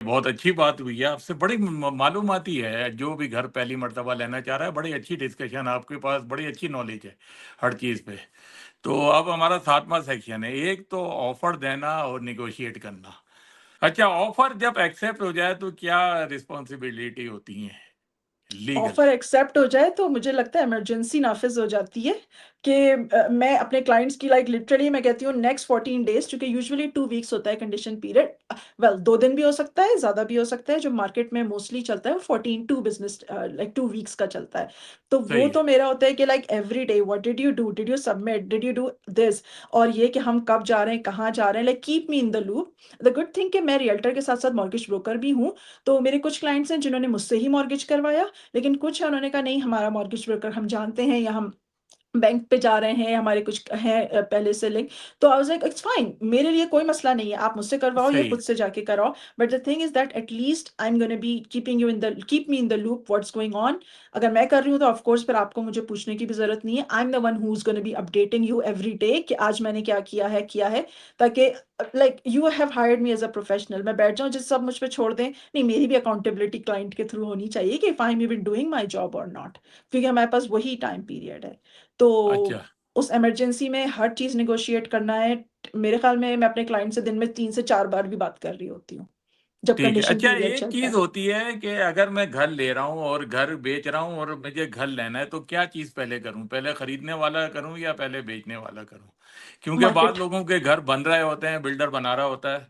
बहुत अच्छी बात हुई है आपसे, बड़ी मालूमाती है। जो भी घर पहली मर्तबा लेना चाह रहा है, बड़ी अच्छी डिस्कशन, आपके पास बड़ी अच्छी नॉलेज है हर चीज़ पे। तो अब हमारा 7वां सेक्शन है, एक तो ऑफर देना और निगोशिएट करना। अच्छा, ऑफर जब एक्सेप्ट हो जाए तो क्या रिस्पॉन्सिबिलिटी होती है लीगल? ऑफर एक्सेप्ट हो जाए तो मुझे लगता है इमरजेंसी नाफिज हो जाती है कि मैं अपने क्लाइंट्स की लाइक लिटरली मैं कहती हूँ नेक्स्ट 14 डेज, क्योंकि यूजुअली 2 वीक्स होता है कंडीशन पीरियड। वेल 2 दिन भी हो सकता है, ज्यादा भी हो सकता है। जो मार्केट में मोस्टली चलता है वो 14 टू बिजनेस लाइक 2 वीक्स का चलता है। तो वो सही है। तो मेरा होता है कि like every day what did you submit, did you do this, और ये कि हम कब जा रहे हैं, कहाँ जा रहे हैं, like keep me in the loop. The good thing कि मैं रियल्टर के साथ साथ मॉर्गेज ब्रोकर भी हूँ। तो मेरे कुछ क्लाइंट्स हैं जिन्होंने मुझसे ही मॉर्गेज करवाया, लेकिन कुछ है उन्होंने कहा नहीं हमारा मॉर्गेज ब्रोकर हम जानते हैं, या हम बैंक पे जा रहे हैं, हमारे कुछ हैं पहले से लिंक। तो I was like it's fine, मेरे लिए कोई मसला नहीं है, आप मुझसे करवाओ या सही खुद है। से जाके कराओ। But the thing is that at least I am gonna be keep me in the loop what's going on. अगर मैं कर रही हूँ तो ऑफ कोर्स फिर आपको मुझे पूछने की भी जरूरत नहीं है। I am the one who is gonna be updating you every day कि आज मैंने क्या किया है, ताकि like you have hired me as a professional. मैं बैठ जाऊं जिस सब मुझ पे छोड़ दें, नहीं, मेरी भी अकाउंटेबिलिटी क्लाइंट के थ्रू होनी चाहिए कि if I am even doing my job और नॉट, क्योंकि हमारे पास वही टाइम पीरियड है। तो अच्छा, उस इमरजेंसी में हर चीज निगोशिएट करना है। मेरे ख्याल में मैं अपने क्लाइंट से दिन में 3 से 4 बार भी बात कर रही होती हूँ जब ठीक है। कंडीशन अच्छा, पीरियड एक चलता चीज़ है। होती है कि अगर मैं घर ले रहा हूँ और घर बेच रहा हूँ और मुझे घर लेना है, तो क्या चीज़ पहले करूँ? पहले खरीदने वाला करूँ या पहले बेचने वाला करूँ? क्योंकि बाद मार्केट। लोगों के घर बन रहे होते हैं, बिल्डर बना रहा होता है,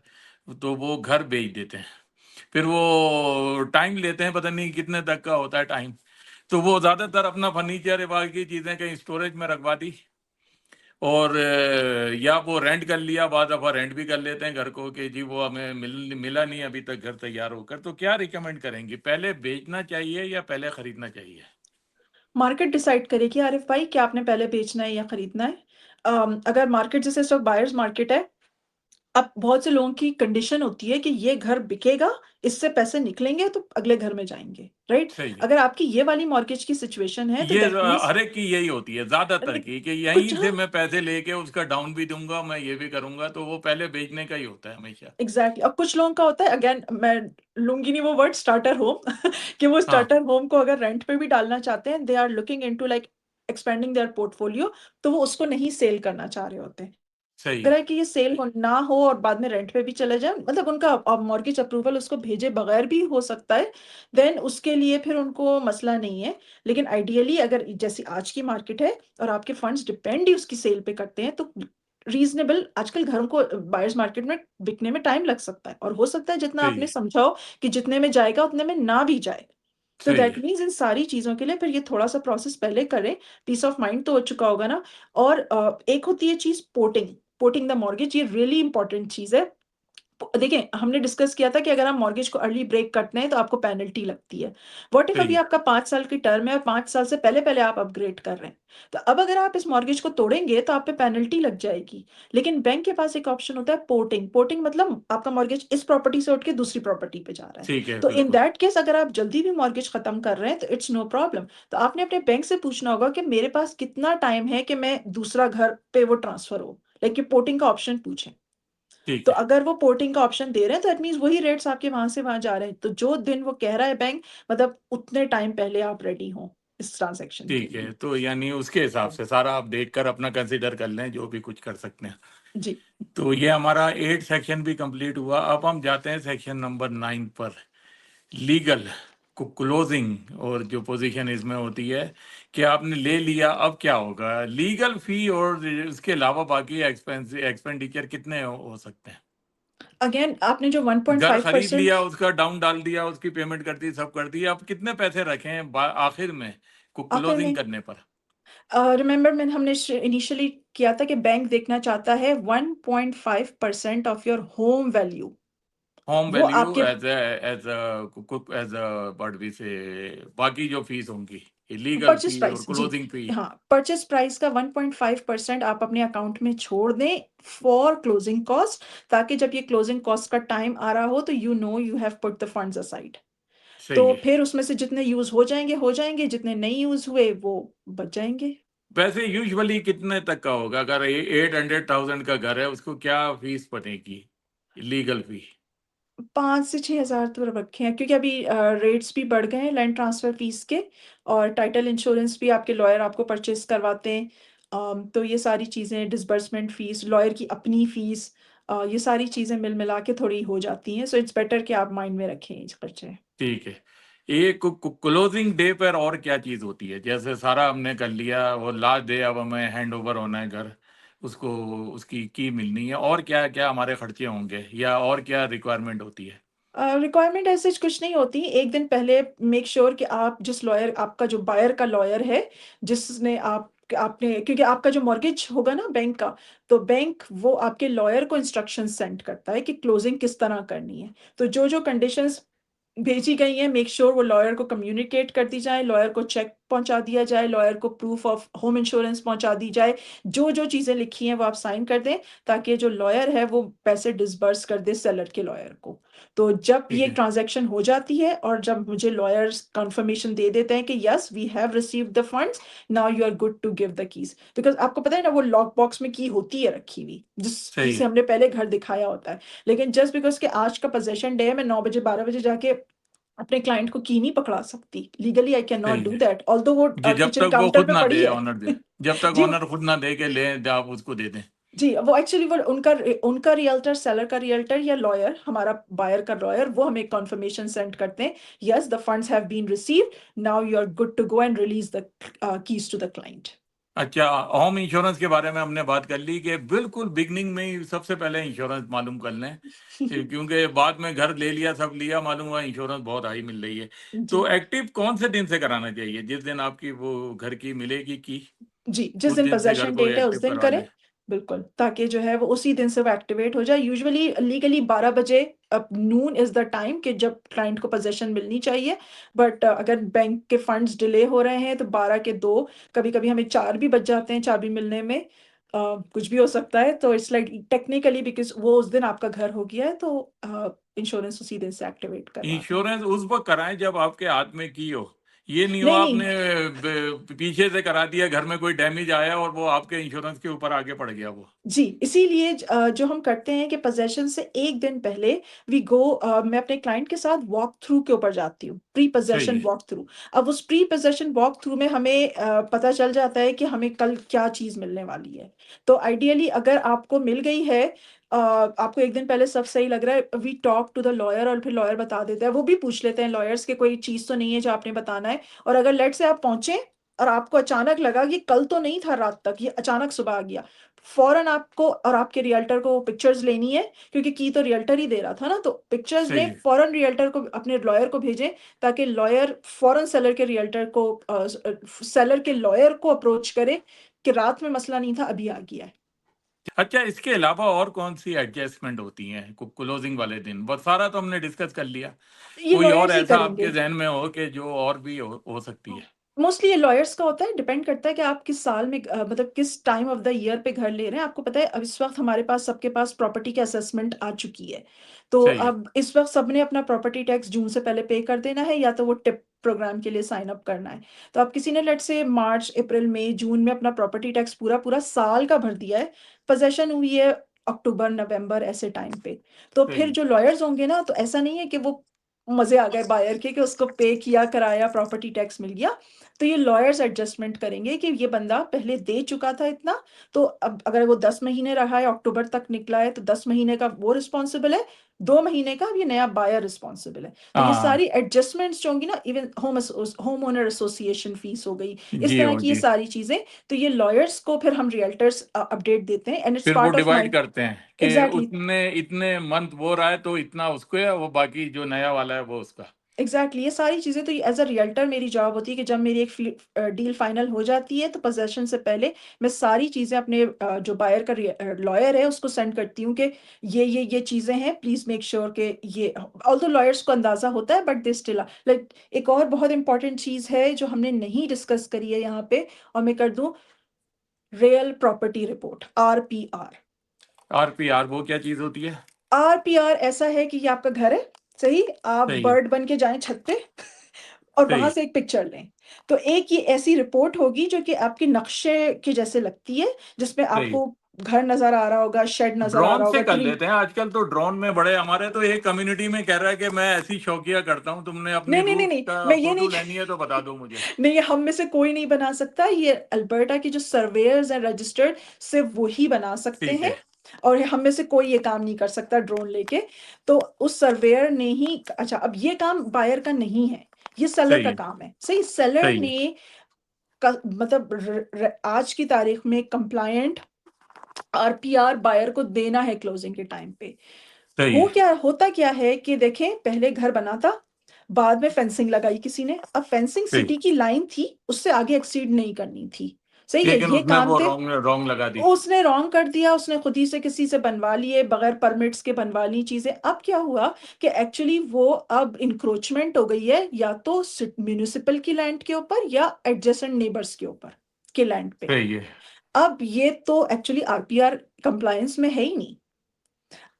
तो वो घर बेच देते हैं। फिर वो टाइम लेते हैं, पता नहीं कितने तक का होता है टाइम। तो वो ज़्यादातर अपना फर्नीचर, बाकी चीज़ें कहीं स्टोरेज में रखवा दी, और या वो रेंट कर लिया। बाद दफ़ा रेंट भी कर लेते हैं घर को कि जी वो हमें मिला नहीं अभी तक घर तैयार होकर। तो क्या रिकमेंड करेंगे, पहले बेचना चाहिए या पहले खरीदना चाहिए? मार्केट डिसाइड करेगी आरिफ भाई कि आपने पहले बेचना है या खरीदना है। अगर मार्केट जैसे स्टॉक बायर्स मार्केट है, अब बहुत से लोगों की कंडीशन होती है कि ये घर बिकेगा, इससे पैसे निकलेंगे तो अगले घर में जाएंगे, राइट। सही है। अगर आपकी ये वाली मॉर्गेज की सिचुएशन है तो ये दैट मीन्स हर एक की यही होती है ज़्यादातर की, कि कुछ, यहीं से हाँ, मैं पैसे लेके उसका डाउन भी दूंगा, मैं ये भी करूंगा, तो वो पहले बेचने का ही होता है हमेशा। एग्जैक्टली। और कुछ लोगों का होता है, अगेन मैं लूंगी नहीं वो वर्ड स्टार्टर होम कि वो हाँ, स्टार्टर होम को अगर रेंट पे भी डालना चाहते हैं, they are looking into like expanding their portfolio, तो वो उसको नहीं सेल करना चाह रहे होते हैं। सही अगर है। है कि ये सेल ना हो और बाद में रेंट पे भी चले जाए, मतलब उनका मॉर्गेज अप्रूवल उसको भेजे बगैर भी हो सकता है, देन उसके लिए फिर उनको मसला नहीं है। लेकिन आइडियली अगर जैसी आज की मार्केट है और आपके फंड्स डिपेंड ही उसकी सेल पे करते हैं, तो रीजनेबल आजकल घरों को बायर्स मार्केट में बिकने में टाइम लग सकता है, और हो सकता है जितना सही आपने है। समझाओ कि जितने में जाएगा उतने में ना भी जाए। तो सही दैट है। मीन्स इन सारी चीजों के लिए फिर ये थोड़ा सा प्रोसेस पहले करें। पीस ऑफ माइंड तो हो चुका होगा ना। और एक होती है चीज पोर्टिंग, पोर्टिंग द मॉर्गेज, ये रियली इंपॉर्टेंट चीज है। देखिए हमने डिस्कस किया था कि अगर आप मॉर्गेज को अर्ली ब्रेक करते हैं तो आपको पेनल्टी लगती है। व्हाट इफ सही अभी है। आपका 5 साल की टर्म है और 5 साल से पहले पहले आप अपग्रेड कर रहे हैं, तो अब अगर आप इस मॉर्गेज को तोड़ेंगे तो आप पे पेनल्टी लग जाएगी। लेकिन बैंक के पास एक ऑप्शन होता है पोर्टिंग। पोर्टिंग मतलब आपका मॉर्गेज इस प्रॉपर्टी से उठ के दूसरी प्रॉपर्टी पे जा रहा है। ठीक है, तो इन बिल्कुल। दैट केस अगर आप जल्दी भी मॉर्गेज खत्म कर रहे हैं तो इट्स नो प्रॉब्लम। तो आपने अपने बैंक से पूछना होगा कि मेरे पास कितना टाइम है कि मैं दूसरा घर पे वो ट्रांसफर हो, लाइक पोर्टिंग का ऑप्शन पूछें। ठीक तो है। अगर वो पोर्टिंग का ऑप्शन दे रहे हैं तो दैट मीन्स वही रेट्स आपके वहां से वहां जा रहे हैं। तो जो दिन वो कह रहा है बैंक, मतलब उतने टाइम पहले आप रेडी हो इस ट्रांजैक्शन के ठीक है, लिए। तो यानी उसके हिसाब से सारा आप देख कर अपना कंसिडर कर लें जो भी कुछ कर सकते हैं। जी। तो ये हमारा 8 सेक्शन भी कंप्लीट हुआ। अब हम जाते हैं सेक्शन नंबर 9 पर, लीगल क्लोजिंग। और जो पोजीशन इसमें होती है कि आपने ले लिया, अब क्या होगा, लीगल फी और उसके अलावा बाकी एक्सपेंडिचर कितने हो सकते हैं? अगेन आपने जो घर खरीद 1.5%, लिया, उसका डाउन डाल दिया, उसकी पेमेंट कर दी, सब कर दी, अब कितने पैसे रखें आखिर में आखिर क्लोजिंग में करने पर? रिमेंबर मैंने हमने इनिशियली किया था कि बैंक देखना चाहता है 1.5% of your home value. Home वो वैल्यू आपके एज अ व्हाट वी से, बाकी जो फीस होंगी, लीगल परचेज फी और प्राइस, जी, क्लोजिंग फी। हाँ, परचेज प्राइस का 1.5% आप अपने अकाउंट में छोड़ दें फॉर क्लोजिंग कॉस्ट, ताकि जब ये क्लोजिंग कॉस्ट का टाइम आ रहा हो तो you know you have put the funds aside. सही तो है। फिर उसमें से जितने यूज हो जाएंगे, जितने नहीं यूज हुए वो बच जाएंगे। वैसे यूजुअली कितने तक का होगा, अगर 800,000 का घर है, उसको क्या फीस पड़ेगी, लीगल फी? 5 से 6,000 तो रखे हैं, क्योंकि अभी रेट्स भी बढ़ गए हैं लैंड ट्रांसफर फीस के, और टाइटल इंश्योरेंस भी आपके लॉयर आपको परचेस करवाते हैं। तो ये सारी चीज़ें, डिसबर्समेंट फीस, लॉयर की अपनी फीस, ये सारी चीज़ें मिल मिला के थोड़ी हो जाती हैं। सो इट्स बेटर कि आप माइंड में रखें ये खर्चे। ठीक है। एक क्लोजिंग डे पर और क्या चीज होती है? जैसे सारा हमने कर लिया, वो लास्ट डे अब हमें हैंड ओवर होना है घर, उसको उसकी की मिलनी है, और क्या क्या हमारे खर्चे होंगे या और क्या रिक्वायरमेंट होती है? रिक्वायरमेंट ऐसे कुछ नहीं होती। एक दिन पहले मेक श्योर कि आप जिस लॉयर, आपका जो बायर का लॉयर है, जिसने आपने, क्योंकि आपका जो मॉर्गेज होगा ना बैंक का, तो बैंक वो आपके लॉयर को इंस्ट्रक्शन सेंड करता है कि क्लोजिंग किस तरह करनी है। तो जो जो कंडीशंस भेजी गई हैं, मेक श्योर वो लॉयर को कम्युनिकेट कर दी जाए, लॉयर को चेक पहुंचा दिया जाए, लॉयर को प्रूफ ऑफ होम इंश्योरेंस पहुंचा दी जाए। जो जो चीजें लिखी हैं वो आप साइन कर दें, ताकि जो लॉयर है वो पैसे डिसबर्स कर दे सेलर के लॉयर को। तो जब ठीक ये है। ट्रांजैक्शन हो जाती है और जब मुझे लॉयर्स कंफर्मेशन दे देते हैं कि yes we have received the funds, now you are good to give the keys. Because आपको पता है ना, वो लॉक बॉक्स में की होती है रखी हुई, सही जिसे है। हमने पहले घर दिखाया होता है। लेकिन जस्ट बिकॉज के आज का पोजेशन डे है, मैं 9 बजे 12 बजे जाके अपने क्लाइंट को की नहीं पकड़ा सकती। लीगली आई कैन नॉट सही डू है दैट, ऑल्दो वो जी, जब किचन तक वो काउंटर खुद पे ना पड़ी दे, है। ऑनर दे, जब तक जी, ऑनर खुद ना दे के ले, आप उसको दे दें। जी, वो एक्चुअली वो उनका उनका रियल्टर, सेलर का रियल्टर या लॉयर, हमारा बायर का लॉयर, वो हमें कंफर्मेशन सेंड करते हैं, yes the funds have been received, now you are good to go and release the keys to the client. अच्छा, होम इंश्योरेंस के बारे में हमने बात कर ली कि बिल्कुल बिगनिंग में ही सबसे पहले इंश्योरेंस मालूम कर लें, क्योंकि बाद में घर ले लिया, सब लिया, मालूम हुआ इंश्योरेंस बहुत हाई मिल रही है। जी, तो एक्टिव कौन से दिन से कराना चाहिए? जिस दिन आपकी वो घर की मिलेगी की, जी, जिस उस दिन दिन से घर पोजेशन को डेट है उस एक्टिव दिन करवा करें। लें। बिल्कुल, ताकि जो है वो उसी दिन से वो एक्टिवेट हो जाए। यूजुअली लीगली 12 बजे, अब नून इज द टाइम कि जब क्लाइंट को पोजेशन मिलनी चाहिए। बट अगर बैंक के फंड्स डिले हो रहे हैं तो 12 के 2, कभी कभी हमें 4 भी बज जाते हैं चाबी मिलने में। कुछ भी हो सकता है, तो इट्स लाइक टेक्निकली बिकॉज वो उस दिन आपका घर हो गया है, तो इंश्योरेंस उसी दिन से एक्टिवेट करवा दें। इंश्योरेंस उस वक्त कराएं जब आपके हाथ में की हो। ये नहीं हो नहीं, नहीं, आपने पीछे से करा दिया, घर में कोई डैमेज आया और वो आपके इंश्योरेंस के ऊपर आगे पड़ गया वो। जी, इसीलिए जो हम करते हैं कि पोजेशन से एक दिन पहले वी गो, मैं अपने क्लाइंट के साथ वॉक थ्रू के ऊपर जाती हूँ, प्री सही पोजेशन है। Walk through. अब उस प्री पोजेशन वॉक थ्रू में हमें पता चल जाता है कि हमें कल क्या चीज़ मिलने वाली है। तो आइडियली अगर आपको मिल गई है, आपको एक दिन पहले सब सही लग रहा है, we talk to the lawyer, और फिर लॉयर बता देता है। वो भी पूछ लेते हैं लॉयर्स के कोई चीज़ तो नहीं है जो आपने बताना है। और अगर लेट से आप पहुंचे और आपको अचानक लगा कि कल तो नहीं था रात तक, ये अचानक सुबह आ गया, फौरन आपको और आपके रियल्टर को पिक्चर्स लेनी है, क्योंकि की तो रियल्टर ही दे रहा था ना, तो पिक्चर्स सही लें है। फौरन, रियल्टर को, अपने लॉयर को भेजें, ताकि लॉयर फौरन सेलर के रियल्टर को, सेलर के लॉयर को अप्रोच करे कि रात में मसला नहीं था, अभी आ गया है। अच्छा, इसके अलावा और कौन सी एडजस्टमेंट होती हैं क्लोजिंग वाले दिन? बस सारा तो हमने डिस्कस कर लिया। ये कोई और लॉयर्स ही ऐसा करेंगे। आपके जहन में हो कि जो और भी हो सकती है? मोस्टली ये लॉयर्स का होता है, डिपेंड करता है कि आप किस साल में, मतलब किस टाइम ऑफ द ईयर पे घर ले रहे हैं। आपको पता है अब इस वक्त हमारे पास, सबके पास प्रॉपर्टी की असेसमेंट आ चुकी है। तो सही है। अब इस वक्त सबने अपना प्रॉपर्टी टैक्स जून से पहले पे कर देना है, या तो वो टिप प्रोग्राम के लिए साइन अप करना है। तो अब किसी ने लेट से मार्च अप्रैल मई जून में अपना प्रॉपर्टी टैक्स पूरा पूरा साल का भर दिया है, पोजेशन हुई है अक्टूबर नवंबर ऐसे टाइम पे। तो सही फिर है। जो लॉयर्स होंगे ना, तो ऐसा नहीं है कि वो मजे आ गए बायर के कि उसको पे किया, कराया, प्रॉपर्टी टैक्स मिल गया। तो ये लॉयर्स एडजस्टमेंट करेंगे कि ये बंदा पहले दे चुका था इतना, तो अब अगर वो 10 महीने रहा है, अक्टूबर तक निकला है, तो 10 महीने का वो रिस्पॉन्सिबल है, 2 महीने का अब ये नया बायर रिस्पॉन्सिबल है। तो ये हाँ। सारी एडजस्टमेंट्स जो होंगी ना, even home owner association fees हो गई, इस जी तरह हो की ये जी। सारी चीजें, तो ये लॉयर्स को फिर हम रियल्टर्स अपडेट देते हैं, एंड इट्स फिर वो पार्ट ऑफ डिवाइड माई। करते हैं कि एग्जैक्टली, उतने इतने मंथ वो रहा है तो इतना उसको है, वो बाकी जो नया वाला है वो उसका। एग्जैक्टली, ये सारी चीज़ें तो एज अ रियल्टर मेरी जॉब होती है कि जब मेरी एक डील फाइनल हो जाती है, तो पोजेशन से पहले मैं सारी चीज़ें अपने जो बायर का लॉयर है उसको सेंड करती हूँ कि ये चीज़ें हैं, प्लीज़ मेक श्योर कि ये, ऑल्दो लॉयर्स को अंदाज़ा होता है बट दे स्टिल, लाइक एक और बहुत इंपॉर्टेंट चीज़ है जो हमने नहीं डिस्कस करी है यहाँ पे, और मैं कर दूँ, real property report, RPR। RPR वो क्या चीज होती है? RPR ऐसा है कि ये आपका घर है, सही, आप सही है। बर्ड बन के जाएं छत पे और सही वहां है। से एक पिक्चर लें। तो एक ये ऐसी रिपोर्ट होगी जो कि आपके नक्शे के जैसे लगती है, जिसमें सही आपको है। घर नजर आ रहा होगा, शेड नजर आ ड्रोन रहा से होगा, कर ट्री। लेते हैं आजकल तो, ड्रोन में बड़े, हमारे तो एक कम्युनिटी में कह रहा है कि मैं ऐसी शौकिया करता हूँ, तुमने अपनी नहीं नहीं नहीं रूफ नहीं, का मैं ये फोटो नहीं लेनी है तो बता दो मुझे। नहीं, ये हम में से कोई नहीं बना सकता, ये अल्बर्टा की जो सर्वेयर्स हैं रजिस्टर्ड, सिर्फ वही बना सकते ठीक हैं। है। और हम में से कोई ये काम नहीं कर सकता ड्रोन लेके। तो उस सर्वेयर ने ही, अच्छा अब ये काम बायर का नहीं है, ये सेलर सही का है। काम है। सही, सेलर सही है। ने मतलब आज की तारीख में कंप्लायंट आरपीआर बायर को देना है क्लोजिंग के टाइम पे। सही है। होता क्या है कि देखें, पहले घर बना था, बाद में फेंसिंग लगाई किसी ने। अब फेंसिंग सही। सिटी की लाइन थी, उससे आगे एक्सीड नहीं करनी थी। सही है, लेकिन ये उसने काम वो थे। रॉन्ग रॉन्ग लगा दी। उसने रॉन्ग कर दिया, उसने खुद ही से किसी से बनवा लिए, बगैर परमिट्स के बनवा ली चीजें। अब क्या हुआ कि एक्चुअली वो अब इंक्रोचमेंट हो गई है, या तो म्यूनिसिपल की लैंड के ऊपर या एडजेसेंट नेबर्स के ऊपर के लैंड पे। सही है। अब ये तो एक्चुअली आरपीआर कंप्लायंस में है ही नहीं।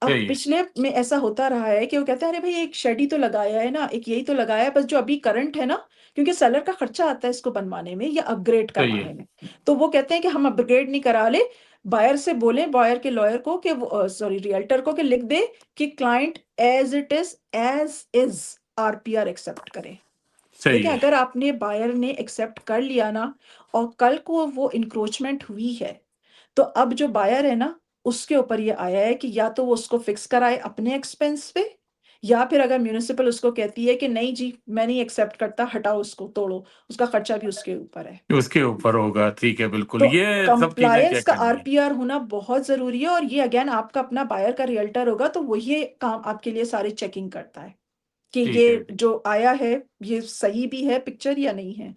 अब सही है। पिछले में ऐसा होता रहा है कि वो कहते हैं अरे भाई एक शेड ही तो लगाया है ना, एक यही तो लगाया है, बस जो अभी करंट है ना, क्योंकि सेलर का खर्चा आता है इसको बनवाने में या अपग्रेड सही है। करवाने में। तो वो कहते हैं कि हम अपग्रेड नहीं करा ले, बायर से बोले, बायर के लॉयर को कि वो, सॉरी रियल्टर को, कि लिख दे कि client as it is, as is RPR accept करे। सही देखिए, है। अगर आपने बायर ने एक्सेप्ट कर लिया ना, और कल को वो इंक्रोचमेंट हुई है, तो अब जो बायर है ना, उसके ऊपर ये आया है कि या तो वो उसको फिक्स कराए अपने एक्सपेंस पे, या फिर अगर म्यूनिसिपल उसको कहती है कि नहीं जी मैं नहीं एक्सेप्ट करता, हटाओ उसको, तोड़ो, उसका खर्चा भी उसके ऊपर है। उसके ऊपर होगा, ठीक है, बिल्कुल, तो ये सब चीजें कंप्लायंस चेक का करनी है। आरपीआर होना बहुत जरूरी है। और ये अगेन आपका अपना बायर का रियल्टर होगा, तो वही ये काम आपके लिए सारी चेकिंग करता है कि ठीक है। ये जो आया है ये सही भी है पिक्चर या नहीं है।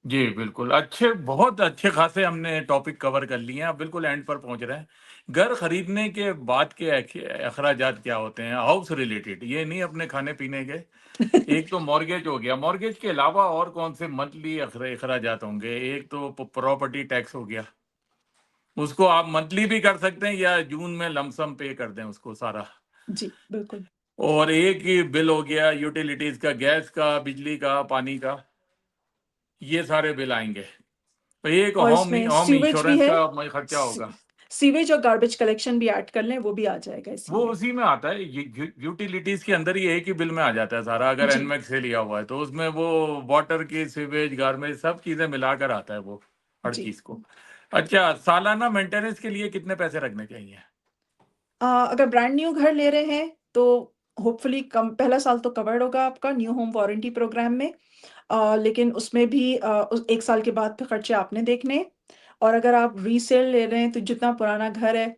जी बिल्कुल, अच्छे, बहुत अच्छे खासे हमने टॉपिक कवर कर लिए हैं, अब बिल्कुल एंड पर पहुंच रहे हैं। घर खरीदने के बाद के अखराजात क्या होते हैं, हाउस रिलेटेड, ये नहीं अपने खाने पीने के। एक तो मॉर्गेज हो गया, मॉर्गेज के अलावा और कौन से मंथली अखराजात होंगे? एक तो प्रॉपर्टी टैक्स हो गया, उसको आप मंथली भी कर सकते हैं या जून में लमसम पे कर दें उसको सारा। जी बिल्कुल। और एक ही बिल हो गया यूटिलिटीज का, गैस का, बिजली का, पानी का, ये सारे बिल आएंगे। तो एक और होम इसमें होम सीवेज भी इंश्योरेंस है, का खर्चा होगा। सीवेज और गार्बेज कलेक्शन भी ऐड कर लें, वो भी आ जाएगा इसी वो में। उसी में आता है, यूटिलिटीज के अंदर ही एक ही बिल में आ जाता है सारा, अगर जी एनमैक्स से लिया हुआ है तो उसमें वो वाटर की, सीवेज, गार्बेज, सब चीजें मिलाकर आता है वो, हर जी। चीज को। अच्छा, सालाना मेंटेनेंस के लिए कितने पैसे रखने चाहिए? अगर ब्रांड न्यू घर ले रहे हैं तो होपफुली कम, पहला साल तो कवर्ड होगा आपका न्यू होम वारंटी प्रोग्राम में। लेकिन उसमें भी एक साल के बाद फिर खर्चे आपने देखने हैं। और अगर आप रीसेल ले रहे हैं तो जितना पुराना घर है,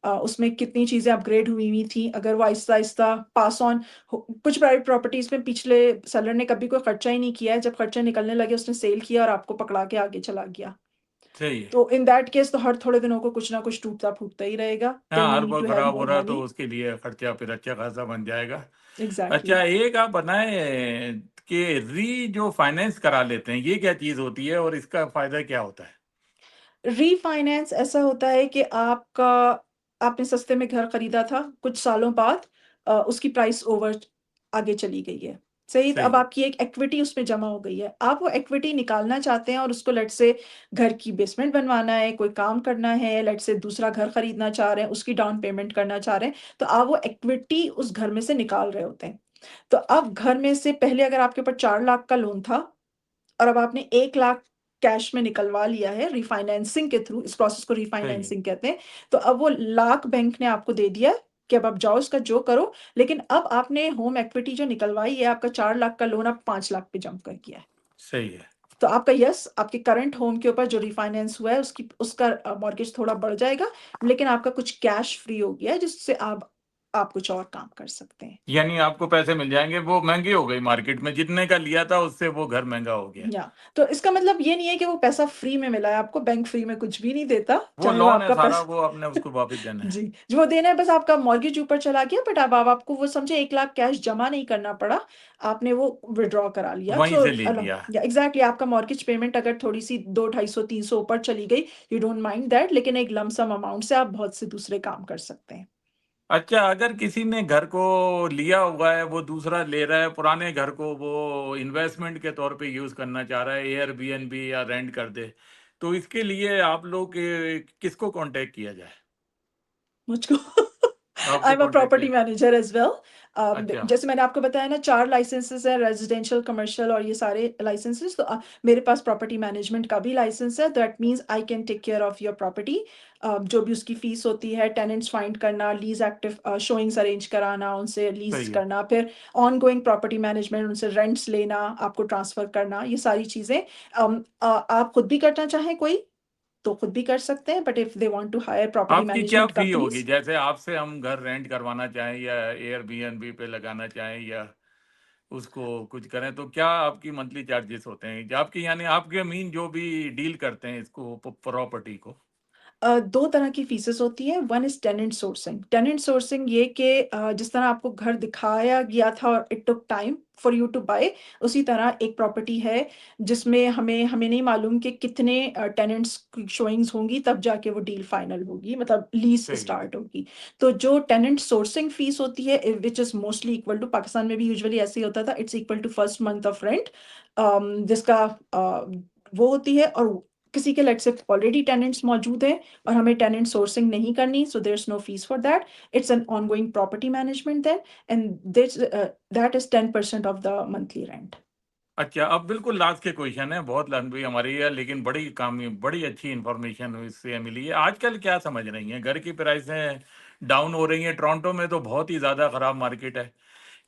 उसमें कितनी चीज़ें अपग्रेड हुई हुई थी, अगर वो आहिस्ता आहिस्ता पास ऑन, कुछ प्राइवेट प्रॉपर्टीज में पिछले सेलर ने कभी कोई खर्चा ही नहीं किया है, जब खर्चे निकलने लगे उसने सेल किया और आपको पकड़ा के आगे चला गया। सही है। तो इन दैट केस तो हर थोड़े दिनों को कुछ ना कुछ टूटता फूटता ही रहेगा, देन हाँ, यू हर नीड बार टू हैव खराब हो मोर रहा तो मनी। उसके लिए खर्चा फिर अच्छा खासा बन जाएगा। एग्जैक्टली। अच्छा, एक आप बनाए कि री जो फाइनेंस करा लेते हैं, ये क्या चीज होती है और इसका फायदा क्या होता है? रीफाइनेंस ऐसा होता है कि आपका, आपने सस्ते में घर खरीदा था, कुछ सालों बाद उसकी प्राइस ओवर आगे चली गई है। सही, तो सही अब है। आपकी एक इक्विटी उसमें जमा हो गई है, आप वो इक्विटी निकालना चाहते हैं और उसको लेट से घर की बेसमेंट बनवाना है, कोई काम करना है, लेट से दूसरा घर खरीदना चाह रहे हैं, उसकी डाउन पेमेंट करना चाह रहे हैं, तो आप वो इक्विटी उस घर में से निकाल रहे होते हैं। तो अब घर में से पहले अगर आपके ऊपर 4 लाख का लोन था, और अब आपने 1 लाख कैश में निकलवा लिया है रिफाइनेंसिंग के थ्रू, इस प्रोसेस को सही है। रिफाइनेंसिंग कहते हैं। तो अब वो लाख बैंक ने आपको दे दिया है कि अब आप जाओ उसका जो करो। लेकिन अब आपने होम इक्विटी जो निकलवाई है, आपका 4 लाख का लोन अब 5 लाख पे जंप कर गया है। सही है। तो आपका यस, आपके करंट होम के ऊपर जो रिफाइनेंस हुआ है उसकी, उसका मॉर्गेज थोड़ा बढ़ जाएगा, लेकिन आपका कुछ कैश फ्री हो गया है जिससे आप कुछ और काम कर सकते हैं। यानी आपको पैसे मिल जाएंगे, वो महंगी हो गई मार्केट में, जितने का लिया था उससे वो घर महंगा हो गया। या तो इसका मतलब ये नहीं है कि वो पैसा फ्री में मिला है आपको, बैंक फ्री में कुछ भी नहीं देता, वो चाहे वो लोन है आपका सारा, पैसा वो आपने उसको वापस देना है। जी, जो वो देना है, बस आपका मॉर्गेज ऊपर चला गया, बट अब आपको वो समझे 1 लाख कैश जमा नहीं करना पड़ा, आपने वो विड्रॉ करा लिया। वहीं सो से ले लिया। या एग्जैक्टली, आपका मॉर्गेज पेमेंट अगर थोड़ी सी 200, 250, 300 ऊपर चली गई, यू डोंट माइंड दैट, लेकिन एक लमसम अमाउंट से आप बहुत से दूसरे काम कर सकते हैं। अच्छा, अगर किसी ने घर को लिया हुआ है, वो दूसरा ले रहा है, पुराने घर को वो इन्वेस्टमेंट के तौर पे यूज करना चाह रहा है, एयरबीएनबी या रेंट कर दे, तो इसके लिए आप लोग किसको कांटेक्ट किया जाए? मुझको आई आपको एम अ कांटेक्ट प्रॉपर्टी किया? Manager as well. अच्छा, जैसे मैंने आपको बताया ना 4 लाइसेंसेस हैं रेज़िडेंशियल, कमर्शियल और ये सारे लाइसेंसेस, तो मेरे पास प्रॉपर्टी मैनेजमेंट का भी लाइसेंस है। That means I can take care of your property. जो भी उसकी फ़ीस होती है, टेनेंट्स फाइंड करना, लीज़ एक्टिव शोइंग्स अरेंज कराना, उनसे लीज़ सही है। करना, फिर ऑनगोइंग प्रॉपर्टी मैनेजमेंट, उनसे रेंट्स लेना, आपको ट्रांसफ़र करना, ये सारी चीज़ें आप खुद भी करना चाहें कोई, तो खुद भी कर सकते हैं, but if they want to hire property आपकी क्या मैनेजमेंट फ़ी होगी? कंपनीज़। जैसे आपसे हम घर रेंट करवाना चाहें या एयरबीएनबी पे लगाना चाहें या उसको कुछ करें, तो क्या आपकी मंथली चार्जेस होते हैं? आपकी यानी आपके मीन जो भी डील करते हैं इसको प्रॉपर्टी को? 2 तरह की फीसेस होती हैं, one is tenant sourcing. Tenant sourcing ये कि जिस तरह आपको घर दिखाया गया था और it took time for you to buy, उसी तरह एक प्रॉपर्टी है जिसमें हमें हमें नहीं मालूम कि कितने टेनेंट्स की शोइंग्स होंगी, तब जाके वो डील फाइनल होगी, मतलब लीज़ सही है। स्टार्ट होगी। तो जो टेनेंट सोर्सिंग फीस होती है which is mostly equal to, Pakistan में भी यूजुअली ऐसे ही होता था, it's equal to first month of rent, जिसका वो होती है। और किसी के लेट्स से ऑलरेडी टेनेंट्स मौजूद हैं और हमें टेनेंट सोर्सिंग नहीं करनी, so there is no fee for that. It's an ongoing property management then, and this that is 10% of the monthly rent. अच्छा, अब बिल्कुल लास्ट के क्वेश्चन है, बहुत लंबी हमारी है, लेकिन बड़ी अच्छी इन्फॉर्मेशन इससे मिली है। आजकल क्या समझ रही हैं? घर की प्राइसें डाउन हो रही हैं, टोरंटो में तो बहुत ही ज़्यादा खराब मार्केट है।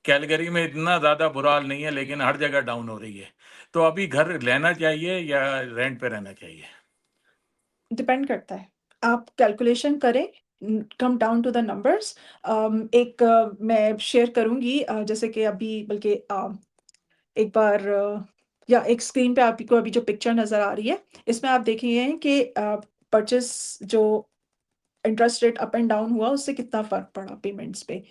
कैलगरी में इतना ज़्यादा बुरा हाल नहीं है, लेकिन हर जगह डाउन हो रही है। तो अभी घर लेना चाहिए या रेंट पे रहना चाहिए? डिपेंड करता है। आप कैलकुलेशन करें, come down to the numbers. मैं शेयर करूँगी, जैसे कि अभी बल्कि एक बार या एक स्क्रीन पे आपको अभी जो पिक्चर नज़र आ रही है, इसमें आप देख रहे हैं कि परचेज़ जो interest rate up and down हुआ, उससे कितना फ़र्क पड़ा पेमेंट्स पे।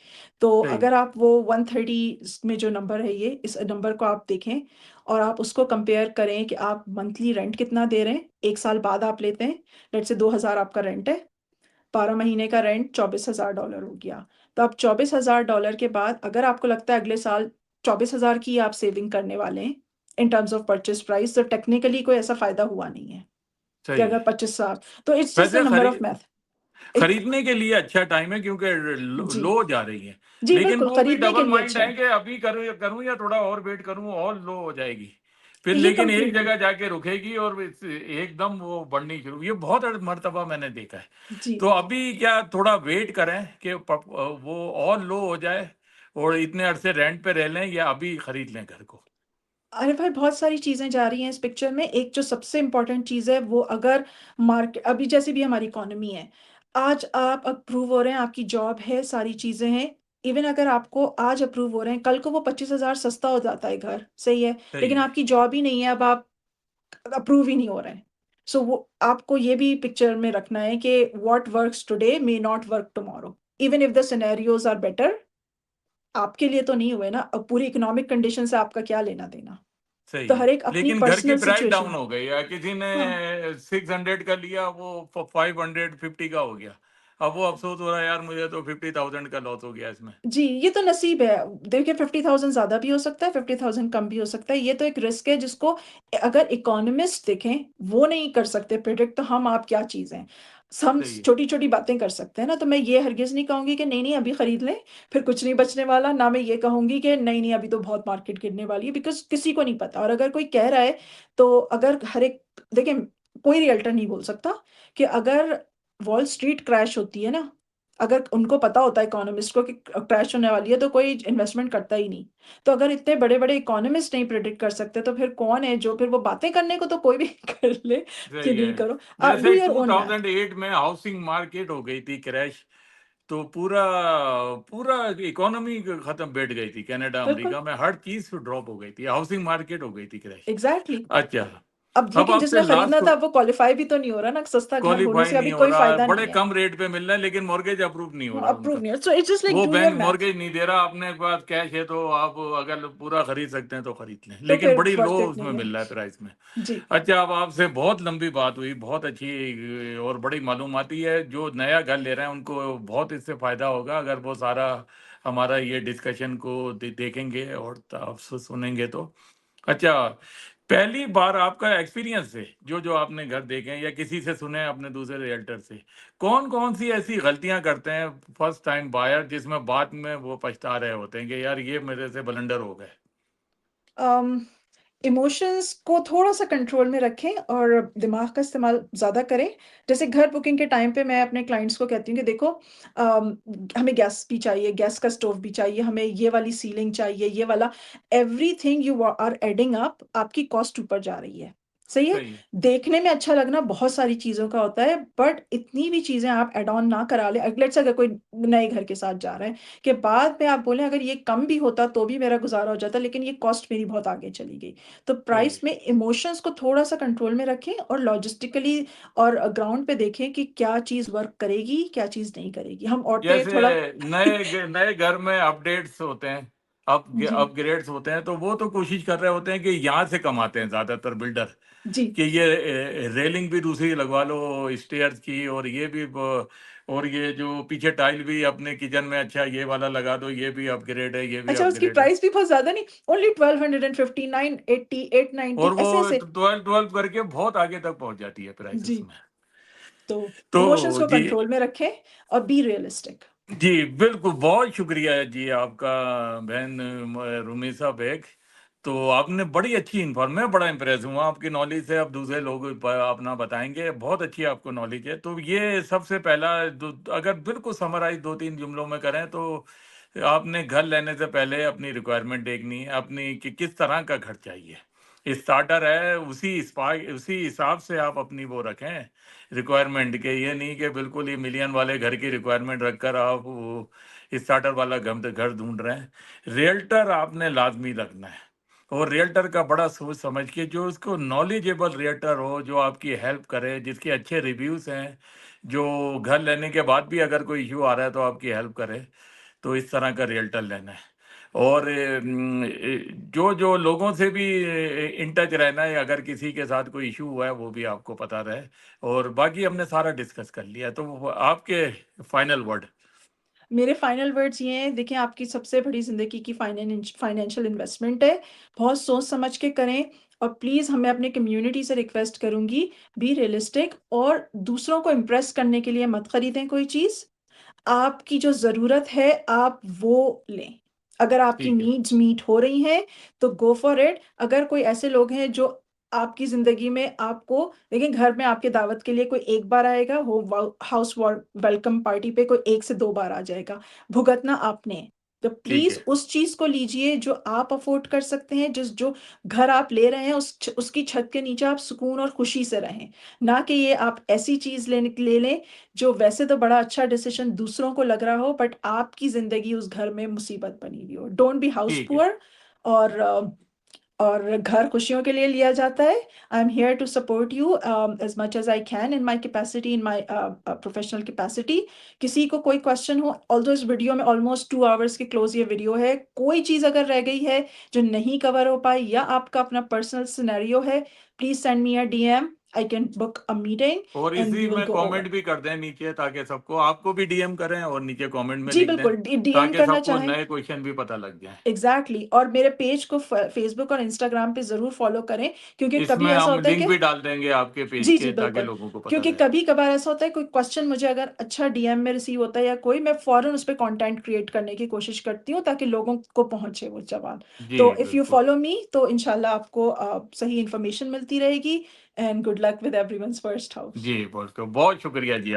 तो सही है, अगर आप वो 130 में जो नंबर है ये, इस नंबर को आप देखें और आप उसको कंपेयर करें कि आप मंथली रेंट कितना दे रहे हैं, 1 साल बाद आप लेते हैं, लेट्स से 2000 आपका रेंट है, 12 महीने का रेंट $24,000 हो गया। तो अब $24,000 के बाद अगर आपको लगता है अगले साल 24,000 की आप सेविंग करने वाले हैं, in terms of purchase price, तो टेक्निकली कोई ऐसा फ़ायदा हुआ नहीं है, कि सही अगर है। 25 साल, तो इट्स जस्ट अ वैसे नंबर ऑफ मैथ। एक खरीदने के लिए अच्छा टाइम है क्योंकि जी। लो जा रही है। जी, लेकिन बिल्कुल, वो भी खरीदने के डबल लिए माइंड अच्छा है है। कि अभी करूँ करूँ या थोड़ा और वेट करूँ और लो हो जाएगी। फिर ये लेकिन एक कंप्लीटली। जगह जाके रुकेगी और एकदम वो बढ़नी शुरू, ये बहुत मर्तबा मैंने देखा है। जी। तो अभी क्या थोड़ा वेट करें कि वो और लो हो जाए और इतने अरसे रेंट पे रह लें या अभी खरीद लें घर को? अरे भाई, बहुत सारी चीज़ें जा रही हैं इस पिक्चर में। एक जो सबसे इम्पोर्टेंट चीज़ है वो, अगर अभी जैसी भी हमारी इकोनॉमी है, आज आप अप्रूव हो रहे हैं, आपकी जॉब है, सारी चीज़ें हैं। इवन अगर आपको आज अप्रूव हो रहे हैं, कल को वो 25,000 सस्ता हो जाता है घर, सही है। सही लेकिन है, आपकी जॉब ही नहीं है, अब आप अप्रूव ही नहीं हो रहे हैं। सो वो आपको ये भी पिक्चर में रखना है कि what works today may not work tomorrow. Even if the scenarios are better, आपके लिए तो नहीं हुए ना, अब पूरी इकोनॉमिक कंडीशन से आपका क्या लेना-देना? सही तो है। हर एक अपनी लेकिन घर की पर्सनल प्राइस डाउन सिचुएशन। हो गई या किसी ने हाँ। 600 का लिया वो 550 का हो गया। अब वो अफ़सोस हो रहा है यार मुझे तो 50,000 का लॉस हो गया इसमें। जी, ये तो नसीब है। देखिए 50,000 ज़्यादा भी हो सकता है, 50,000 कम भी हो सकता है। ये तो एक रिस्क है जिसको अगर इकोनॉमिस्ट देखें, वो नहीं कर सकते प्रेडिक्ट, तो हम आप क्या चीज़ हैं। हम सही है, छोटी-छोटी बातें कर सकते हैं ना, तो मैं ये हरगिज़ नहीं कहूँगी कि नहीं-नहीं अभी खरीद लें, फिर कुछ नहीं बचने वाला। ना मैं ये कहूँगी कि नहीं-नहीं अभी तो बहुत मार्केट गिरने वाली है, बिकॉज़ किसी को नहीं पता। और अगर कोई कह रहा है, तो अगर हर एक देखिए, कोई रियल्टर नहीं बोल सकता कि अगर वॉल स्ट्रीट क्रैश होती है ना, अगर उनको पता होता है इकोनॉमिस्ट को कि क्रैश होने वाली है, तो कोई इन्वेस्टमेंट करता ही नहीं। तो अगर इतने बड़े-बड़े इकोनॉमिस्ट नहीं प्रेडिक्ट कर सकते, तो फिर कौन है जो, फिर वो बातें करने को तो कोई भी कर ले कि सही नहीं है। करो। डू जैसे योर ओन मैथ। 2008 में हाउसिंग मार्केट हो गई थी क्रैश, तो पूरा पूरा इकोनॉमी खत्म बैठ गई थी कनाडा, बिल्कुल, अमेरिका में हर चीज़ ड्रॉप हो गई थी, हाउसिंग मार्केट हो गई थी क्रैश। एग्ज़ैक्टली। अच्छा, अब अब लेकिन आपसे जिसने खरीदना लास्ट था, वो क्वालीफाई भी तो नहीं हो रहा ना, सस्ता घर होने क्वालीफाई से नहीं अभी हो कोई रहा है, फ़ायदा बड़े नहीं है। कम रेट पे मिल रहा है लेकिन मॉर्गेज अप्रूव नहीं हो रहा अप्रूव उनका। नहीं है, सो इट्स जस्ट लाइक वो do your bank math. Mortgage नहीं दे रहा, अपने पास कैश है तो आप अगर पूरा खरीद सकते हैं तो खरीद लें, तो लेकिन फिर बड़ी लो वर्थ इट उसमें नहीं है। मिल रहा है प्राइस में। जी। अच्छा, अब आपसे बहुत लंबी बात हुई, बहुत अच्छी और बड़ी मालूमाती है, जो नया घर ले रहे हैं उनको बहुत इससे फ़ायदा होगा अगर वो सारा हमारा ये डिस्कशन को देखेंगे और आप सुनेंगे तो। अच्छा, पहली बार आपका एक्सपीरियंस से जो आपने घर देखे हैं या किसी से सुने हैं अपने दूसरे रियल्टर से, कौन-कौन सी ऐसी गलतियाँ करते हैं फर्स्ट टाइम बायर जिसमें बाद में वो पछता रहे होते हैं कि यार ये मेरे से ब्लंडर हो गए? अम, इमोशंस को थोड़ा-सा कंट्रोल में रखें और दिमाग का इस्तेमाल ज़्यादा करें। जैसे घर बुकिंग के टाइम पे मैं अपने क्लाइंट्स को कहती हूँ कि देखो हमें गैस भी चाहिए, गैस का स्टोव भी चाहिए, हमें ये वाली सीलिंग चाहिए, ये वाला everything you are adding up आपकी कॉस्ट ऊपर जा रही है। सही है? सही है, देखने में अच्छा लगना बहुत सारी चीज़ों का होता है, बट इतनी भी चीज़ें आप ऐड ऑन ना करा लें। लेट्स से अगर कोई नए घर के साथ जा रहा है, कि बाद में आप बोलें अगर ये कम भी होता तो भी मेरा गुज़ारा हो जाता, लेकिन ये कॉस्ट मेरी बहुत आगे चली गई। तो सही प्राइस है। में इमोशंस को थोड़ा-सा कंट्रोल में रखें और लॉजिस्टिकली और ग्राउंड पे देखें कि क्या चीज़ वर्क करेगी, क्या चीज़ नहीं करेगी। हम औरतें जैसे थोड़ा नए घर में अपडेट्स होते हैं, जी, अपग्रेड्स होते हैं, तो वो तो कोशिश कर रहे होते हैं कि यहाँ से कमाते हैं ज़्यादातर बिल्डर जी। कि ये रेलिंग भी दूसरी लगवा लो स्टेयर्स की और ये भी और ये जो पीछे टाइल भी अपने किचन में अच्छा ये वाला लगा दो, ये भी अपग्रेड है, ये भी अच्छा उसकी अपग्रेड है। प्राइस भी बहुत ज़्यादा नहीं, ओनली 1250, 980, 890 और वो ऐसे-ऐसे। 12 करके बहुत आगे तक पहुंच जाती है प्राइसेस जी, में। तो इमोशंस तो को जी, कंट्रोल में रखें और बी रियलिस्टिक। जी, बिल्कुल, बहुत शुक्रिया जी आपका बहन रुमीसा बेग। तो आपने बड़ी अच्छी मैं बड़ा इम्प्रेस हुआ आपकी नॉलेज से, अब दूसरे लोग अपना बताएँगे, बहुत अच्छी आपको नॉलेज है। तो ये सबसे पहला अगर बिल्कुल समराइज़ 2-3 जुमलों में करें तो आपने घर लेने से पहले अपनी रिक्वायरमेंट देखनी है, अपनी कि किस तरह का घर चाहिए। स्टार्टर है, उसी हिसाब से आप अपनी वो रखें रिक्वायरमेंट के, ये नहीं कि बिल्कुल ही मिलियन वाले घर की रिक्वायरमेंट रखकर आप वो स्टार्टर वाला घर ढूंढ रहे हैं। रियल्टर आपने लाजमी रखना है और रियल्टर का बड़ा सोच समझ के जो उसको नॉलेजेबल रियल्टर हो, जो आपकी हेल्प करे, जिसके अच्छे रिव्यूज हैं, जो घर लेने के बाद भी अगर कोई इशू आ रहा है तो आपकी हेल्प करे, तो इस तरह का रियल्टर लेना है। और जो लोगों से भी इन टच रहना है, अगर किसी के साथ कोई इशू हुआ है वो भी आपको पता रहे। और बाकी हमने सारा डिस्कस कर लिया, तो आपके फाइनल वर्ड। मेरे फाइनल वर्ड्स ये हैं, देखिए आपकी सबसे बड़ी ज़िंदगी की फाइनेंशियल इन्वेस्टमेंट है। बहुत सोच समझ के करें और प्लीज़ मैं अपनी कम्युनिटी से रिक्वेस्ट करूँगी, बी रियलिस्टिक और दूसरों को इम्प्रेस करने के लिए मत खरीदें कोई चीज़। आपकी जो ज़रूरत है, आप वो लें। अगर आपकी ठीक है, नीड्स मीट हो रही हैं, तो गो फॉर इट। अगर कोई ऐसे लोग हैं जो आपकी ज़िंदगी में आपको देखिए घर में आपके दावत के लिए कोई 1 बार आएगा, हो व हाउस व वेलकम पार्टी पे कोई 1 से 2 बार आ जाएगा। भुगतना आपने है। तो ठीक प्लीज़ है, उस चीज़ को लीजिए जो आप अफ़ोर्ड कर सकते हैं, जो घर आप ले रहे हैं उसकी छत के नीचे आप सुकून और खुशी से रहें। ना कि ये आप ऐसी चीज़ ले लें जो वैसे तो बड़ा अच्छा डिसीज़न दूसरों को लग रहा हो बट आपकी ज़िंदगी उस घर में मुसीबत बनी हुई हो। डोंट बी हाउस ठीक है, पुअर और और घर खुशियों के लिए लिया जाता है। I am here to support you as much as I can in my capacity in my professional capacity. किसी को कोई क्वेश्चन हो ऑल्दो इस वीडियो में ऑलमोस्ट 2 आवर्स के क्लोज़ ये वीडियो है। कोई चीज़ अगर रह गई है जो नहीं कवर हो पाई या आपका अपना पर्सनल सिनेरियो है, please send me a DM. I can book a meeting और एंड वी इसी विल में गो ओवर। कमेंट भी कर दें नीचे, ताकि सबको, आपको भी डीएम करें और नीचे कमेंट में जी, लिख दें, बिल्कुल, डीएम ताकि करना सबको चाहें नए क्वेश्चन भी पता लग जाए। एग्ज़ैक्टली और मेरे पेज को फ़ेसबुक और इंस्टाग्राम पे ज़रूर फ़ॉलो करें क्योंकि कभी इसमें ऐसा हम होता है लिंक कि भी डाल देंगे आपके पेज जी, जी, के, ताकि बिल्कुल। लोगों को पता क्योंकि रहे। कभी-कभार ऐसा होता है कोई क्वेश्चन मुझे अगर अच्छा डीएम में रिसीव होता है या कोई मैं फ़ौरन उस पे कंटेंट क्रिएट करने की कोशिश करती हूँ ताकि लोगों को पहुँचे वो सवाल। जी तो इफ यू बिल्कुल। फॉलो मी तो इंशाल्लाह आपको सही इन्फॉर्मेशन मिलती रहेगी and good luck with everyone's first house. जी, बहुत बहुत शुक्रिया जी।